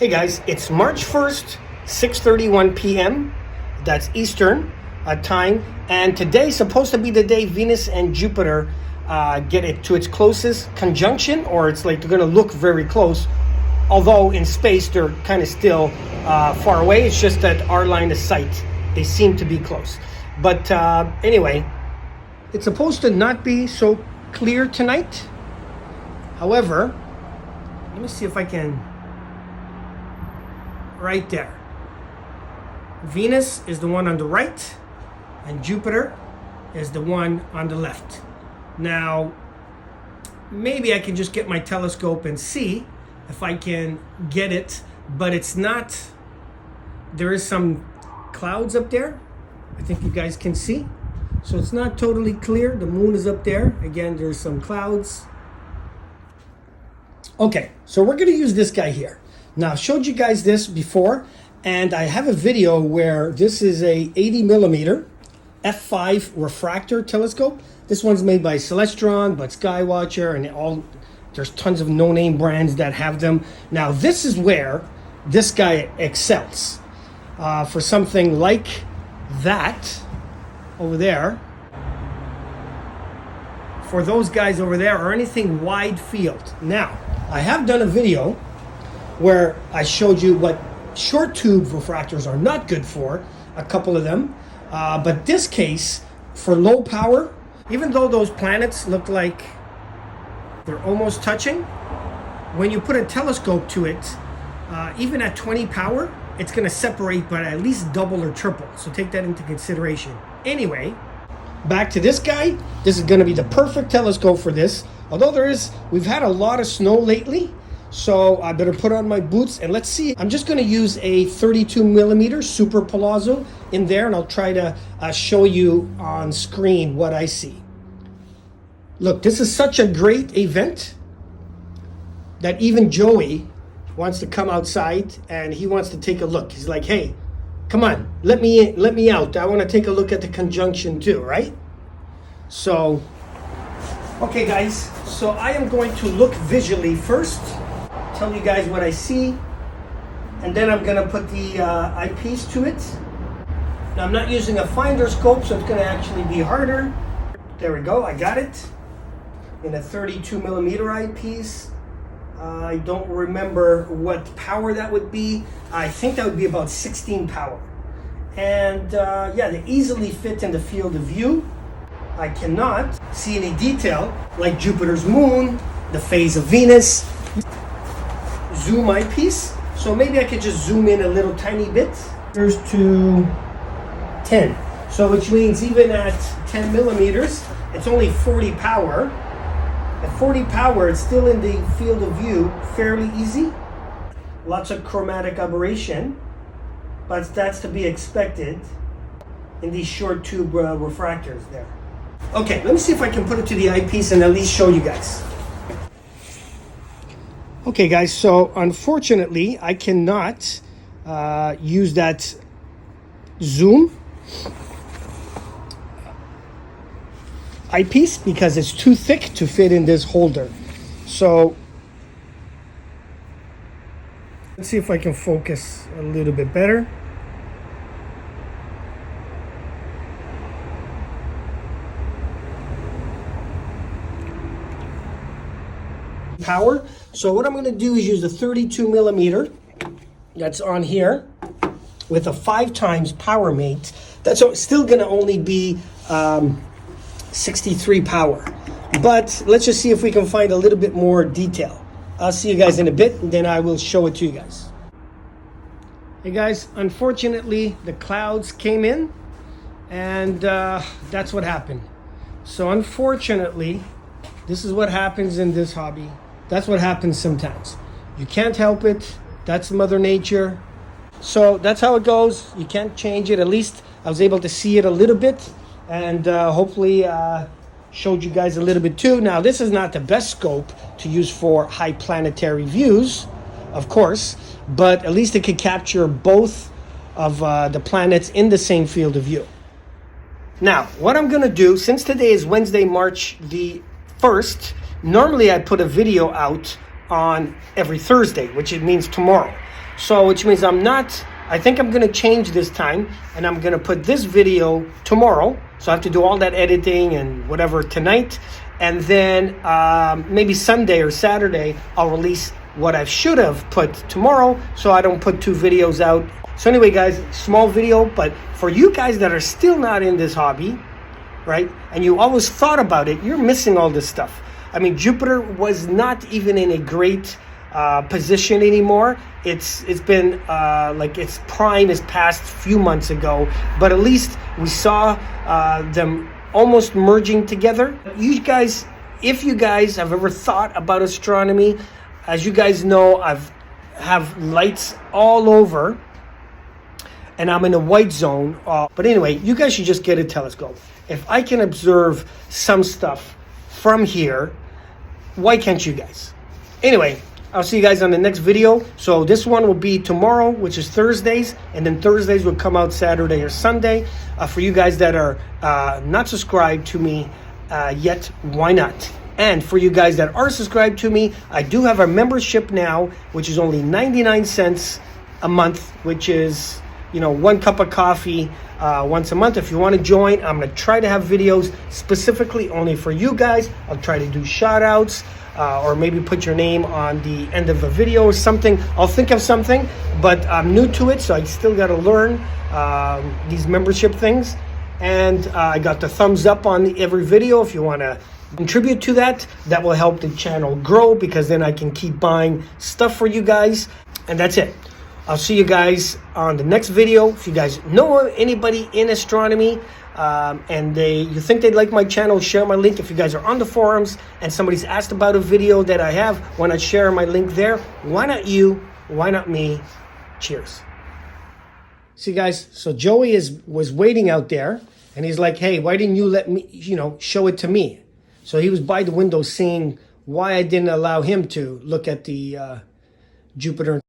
Hey guys, it's March 1st, 6:31 p.m. That's Eastern time. And today's supposed to be the day Venus and Jupiter get it to its closest conjunction, or it's like they're going to look very close. Although in space, they're kind of still far away. It's just that our line of sight, they seem to be close. But anyway, it's supposed to not be so clear tonight. However, let me see if I can... Right there. Venus is the one on the right, and Jupiter is the one on the left. Now, maybe I can just get my telescope and see if I can get it, but it's not... There is some clouds up there. I think you guys can see. So it's not totally clear. The moon is up there. Again, there's some clouds. Okay, so we're going to use this guy here. Now, I've showed you guys this before, and I have a video where this is a 80 millimeter f5 refractor telescope. This one's made by Celestron, but Skywatcher, and all. There's tons of no-name brands that have them. Now, this is where this guy excels. For something like that over there, for those guys over there, or anything wide field. Now, I have done a video where I showed you what short tube refractors are not good for, a couple of them. But this case, for low power, even though those planets look like they're almost touching, when you put a telescope to it, even at 20 power, it's going to separate by at least double or triple. So take that into consideration. Anyway, back to this guy. This is going to be the perfect telescope for this. Although we've had a lot of snow lately, so I better put on my boots and let's see. I'm just going to use a 32 millimeter Super Palazzo in there, and I'll try to show you on screen what I see. Look, this is such a great event that even Joey wants to come outside and he wants to take a look. He's like, hey, come on, let me out. I want to take a look at the conjunction too, right? So, okay guys, so I am going to look visually first. Tell you guys what I see, and then I'm going to put the eyepiece to it. Now, I'm not using a finder scope, so it's going to actually be harder. There we go, I got it in a 32 millimeter eyepiece. I don't remember what power that would be. I think that would be about 16 power. And yeah, they easily fit in the field of view. I cannot see any detail like Jupiter's moon, the phase of Venus. Zoom eyepiece, so maybe I could just zoom in a little tiny bit. Here's to 10, so which means even at 10 millimeters, it's only 40 power. At 40 power, it's still in the field of view, fairly easy. Lots of chromatic aberration, but that's to be expected in these short tube refractors there. Okay, let me see if I can put it to the eyepiece and at least show you guys. Okay guys, so unfortunately I cannot use that zoom eyepiece because it's too thick to fit in this holder. So let's see if I can focus a little bit better. Power. So what I'm going to do is use the 32 millimeter that's on here with a 5 times power mate. That's still going to only be 63 power. But let's just see if we can find a little bit more detail. I'll see you guys in a bit, and then I will show it to you guys. Hey guys, unfortunately the clouds came in, and that's what happened. So unfortunately, this is what happens in this hobby. That's what happens sometimes. You can't help it. That's Mother Nature. So that's how it goes. You can't change it. At least I was able to see it a little bit, and hopefully showed you guys a little bit too. Now, this is not the best scope to use for high planetary views, of course, but at least it could capture both of the planets in the same field of view. Now, what I'm going to do, since today is Wednesday, March the 1st, normally I put a video out on every Thursday, which it means tomorrow. So which means I think I'm going to change this time, and I'm going to put this video tomorrow. So I have to do all that editing and whatever tonight. And then maybe Sunday or Saturday, I'll release what I should have put tomorrow, so I don't put 2 videos out. So anyway, guys, small video, but for you guys that are still not in this hobby, right, and you always thought about it, you're missing all this stuff. I mean, Jupiter was not even in a great position anymore. It's been like its prime is past few months ago, but at least we saw them almost merging together. You guys, if you guys have ever thought about astronomy, as you guys know, have lights all over, and I'm in a white zone. But anyway, you guys should just get a telescope. If I can observe some stuff from here, why can't you guys? Anyway, I'll see you guys on the next video. So this one will be tomorrow, which is Thursdays, and then Thursdays will come out Saturday or Sunday. For you guys that are not subscribed to me yet, why not? And for you guys that are subscribed to me, I do have a membership now, which is only 99 cents a month, which is, you know, 1 cup of coffee once a month. If you want to join, I'm going to try to have videos specifically only for you guys. I'll try to do shout outs, or maybe put your name on the end of a video or something. I'll think of something, but I'm new to it, so I still got to learn these membership things. And I got the thumbs up on every video. If you want to contribute to that, that will help the channel grow, because then I can keep buying stuff for you guys. And that's it. I'll see you guys on the next video. If you guys know anybody in astronomy and you think they'd like my channel, share my link. If you guys are on the forums and somebody's asked about a video that I have, want to share my link there, why not you? Why not me? Cheers. See, guys, so Joey was waiting out there, and he's like, hey, why didn't you let me, show it to me? So he was by the window seeing why I didn't allow him to look at the Jupiter.